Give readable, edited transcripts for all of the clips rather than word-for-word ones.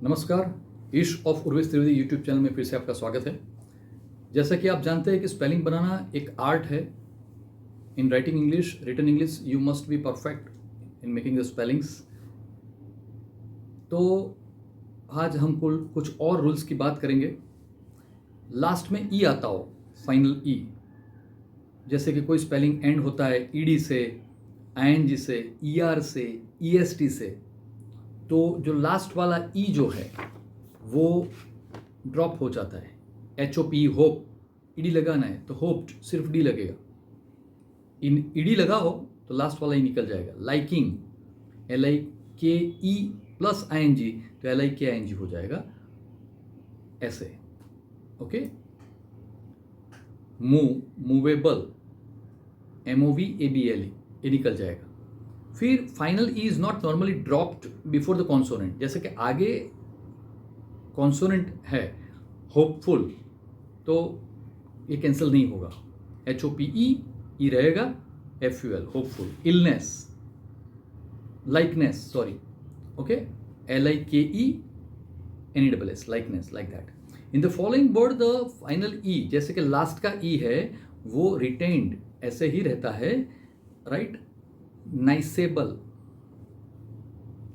नमस्कार। ईश of Urvesh Trivedi YouTube channel में फिर से आपका स्वागत है। जैसा कि आप जानते हैं कि स्पेलिंग बनाना एक आर्ट है। In writing English, written English, you must be perfect in making the spellings. तो आज हम कुछ और रूल्स की बात करेंगे। लास्ट में ई आता हो, फाइनल ई, जैसे कि कोई स्पेलिंग एंड होता है ईडी से, आईएनजी से, ईआर से, ईएसटी से, तो जो लास्ट वाला ई जो है वो ड्रॉप हो जाता है। HOP होप, ईडी लगाना है तो होप्ड सिर्फ डी लगेगा। इन ईडी लगा हो तो लास्ट वाला ही निकल जाएगा। लाइकिंग, LIKE प्लस ING, तो LIKING हो जाएगा ऐसे। ओके। मूवेबल, MOVABLE, ये निकल जाएगा। फिर final E is not normally dropped before the consonant. जैसे कि आगे कॉन्सोनेंट है होपफुल, तो ये कैंसिल नहीं होगा। HOPE ई रहेगा, FUL hopeful. Illness, likeness, sorry, okay, LIKE NESS, likeness, like that. In the following word the final E, जैसे कि लास्ट का ई है वो रिटेन्ड ऐसे ही रहता है, राइट। नाइसेबल,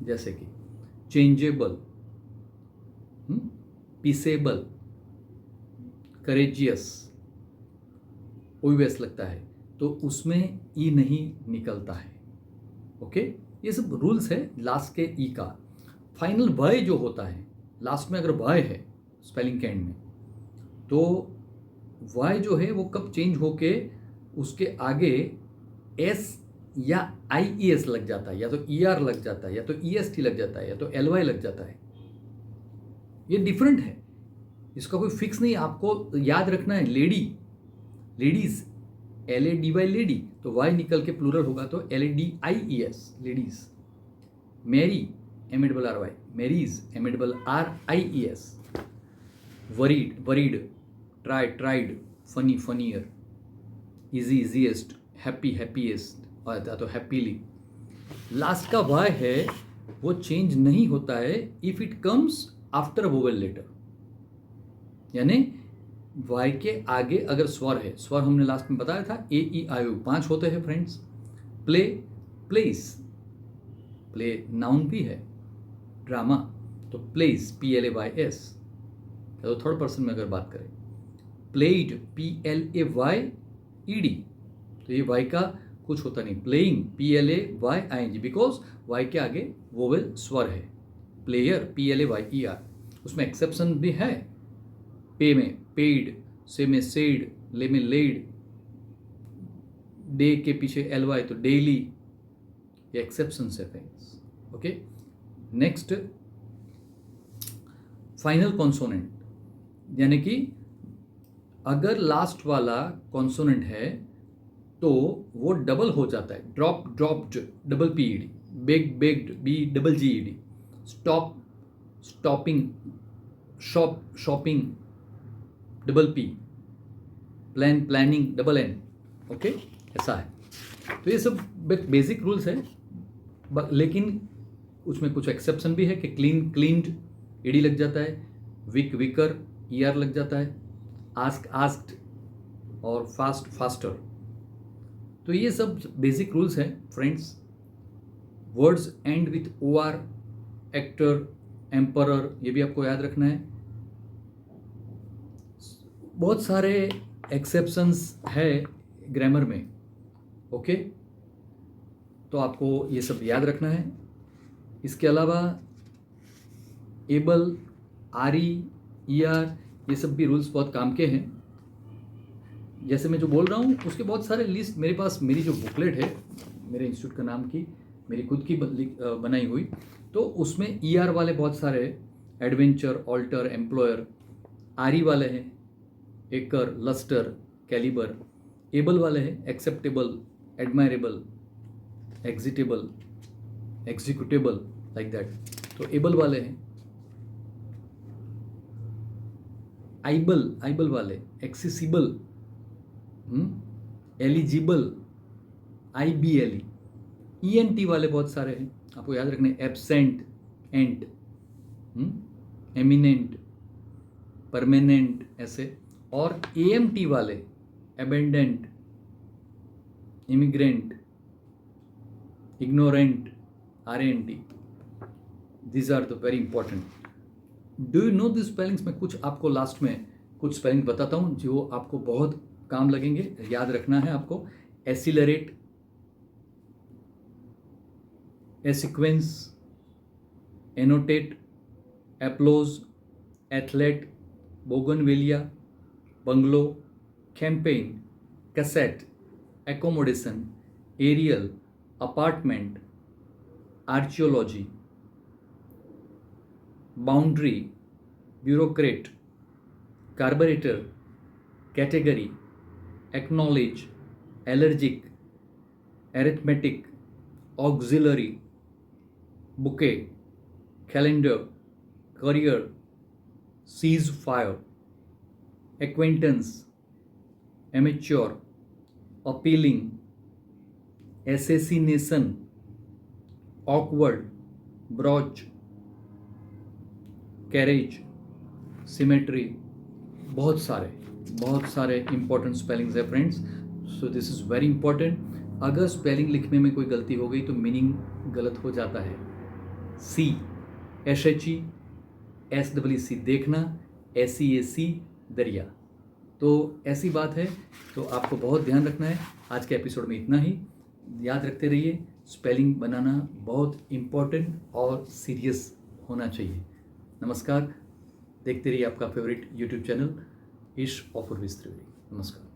जैसे कि चेंजेबल, पीसेबल, करेजियस, ओवेस लगता है तो उसमें ई नहीं निकलता है। ओके, ये सब रूल्स है लास्ट के ई का। फाइनल वाय जो होता है, लास्ट में अगर वाय है स्पेलिंग के एंड में, तो वाय जो है वो कब चेंज होके उसके आगे एस या IES लग जाता है, या तो ER लग जाता है, या तो EST लग जाता है, या तो LY लग जाता है। ये डिफरेंट है, इसका कोई फिक्स नहीं। आपको याद रखना है लेडी, लेडीज, LADY लेडी, तो Y निकल के प्लूरल होगा तो LADIES ladies. Marry, MARRY, marries, MARRIES। Worried, worried, tried, funny, funnier, easy, easiest, happy, happiest, आता तो हैप्पीली। लास्ट का वाय है वो चेंज नहीं होता है if it comes after vowel letter, यानी वाय के आगे अगर स्वर है। स्वर हमने लास्ट में बताया था AEIO 5 होते हैं friends. Play, place, play noun भी है। ड्रामा तो प्लेस, PLAYS, तो थर्ड पर्सन में अगर बात करें। प्लेड, PLAYED, तो ये वाई का कुछ होता नहीं। प्लेइंग, PLAYING, बिकॉज वाई के आगे वोवेल स्वर है। प्लेयर, PLAYER, उसमें एक्सेप्शन भी है। पे में पेड, से में सेड, ले में लेड, डे के पीछे LY तो डेली, ये एक्सेप्शन है friends. Okay, next final consonant, यानी कि अगर लास्ट वाला कॉन्सोनेंट है तो वो डबल हो जाता है। Drop, dropped, double PED। Beg, begged, BGED। Stop, stopping, shop, shopping, double P। Plan, planning, double N। Okay, ऐसा है। तो ये सब बेसिक रूल्स है, लेकिन उसमें कुछ एक्सेप्शन भी है कि क्लीन, क्लीन्ड, ED लग जाता है। विक, विकर, ER लग जाता है। आस्क, आस्क्ड, और फास्ट, फास्टर। तो ये सब बेसिक रूल्स हैं friends. Words and with OR, actor, emperor, ये भी आपको याद रखना है। बहुत सारे एक्सेप्शंस है ग्रामर में। ओके, तो आपको ये सब याद रखना है। इसके अलावा एबल, RE, ER, ये सब भी रूल्स बहुत काम के हैं। जैसे मैं जो बोल रहा हूँ उसके बहुत सारे लिस्ट मेरे पास, मेरी जो बुकलेट है मेरे इंस्टीट्यूट का नाम की, मेरी खुद की बनाई हुई, तो उसमें ER वाले बहुत सारे, एडवेंचर, ऑल्टर, एम्प्लॉयर। RE वाले हैं एकर, लस्टर, कैलिबर। एबल वाले हैं acceptable, admirable, excitable, executable, like that, तो एबल वाले हैं। आइबल, आइबल वाले, एक्सेसिबल, एलिजिबल, IBLE। ENT वाले बहुत सारे हैं, आपको याद रखने, एब्सेंट, एंट, एमिनेंट, परमानेंट ऐसे, और AMT वाले abundant, immigrant, ignorant, RANT, these are the very important. Do you know this spellings? मैं कुछ आपको लास्ट में कुछ स्पेलिंग बताता हूँ जो आपको बहुत काम लगेंगे, याद रखना है आपको. Accelerate, acquiescence, annotate, applause, athlete, bougainvillea, bungalow, campaign, cassette, accommodation, aerial, apartment, archaeology, boundary, bureaucrat, carburettor, category, acknowledge, allergic, arithmetic, auxiliary, bouquet, calendar, career, ceasefire, acquaintance, amateur, appealing, assassination, awkward, brooch, carriage, cemetery. बहुत सारे important spellings है friends. So this is very important. अगर spelling लिखने में कोई गलती हो गई तो मीनिंग गलत हो जाता है. SHE, SEEC देखना, SEAC दरिया. तो ऐसी बात है, तो आपको बहुत ध्यान रखना है. आज के एपिसोड में इतना ही. याद रखते रहिए, स्पेलिंग बनाना बहुत इम्पॉर्टेंट और सीरियस होना चाहिए. नमस्कार. देखते रहिए आपका फेवरेट यूट्यूब चैनल ईश ऑफर विस्त्रिवेदी. नमस्कार.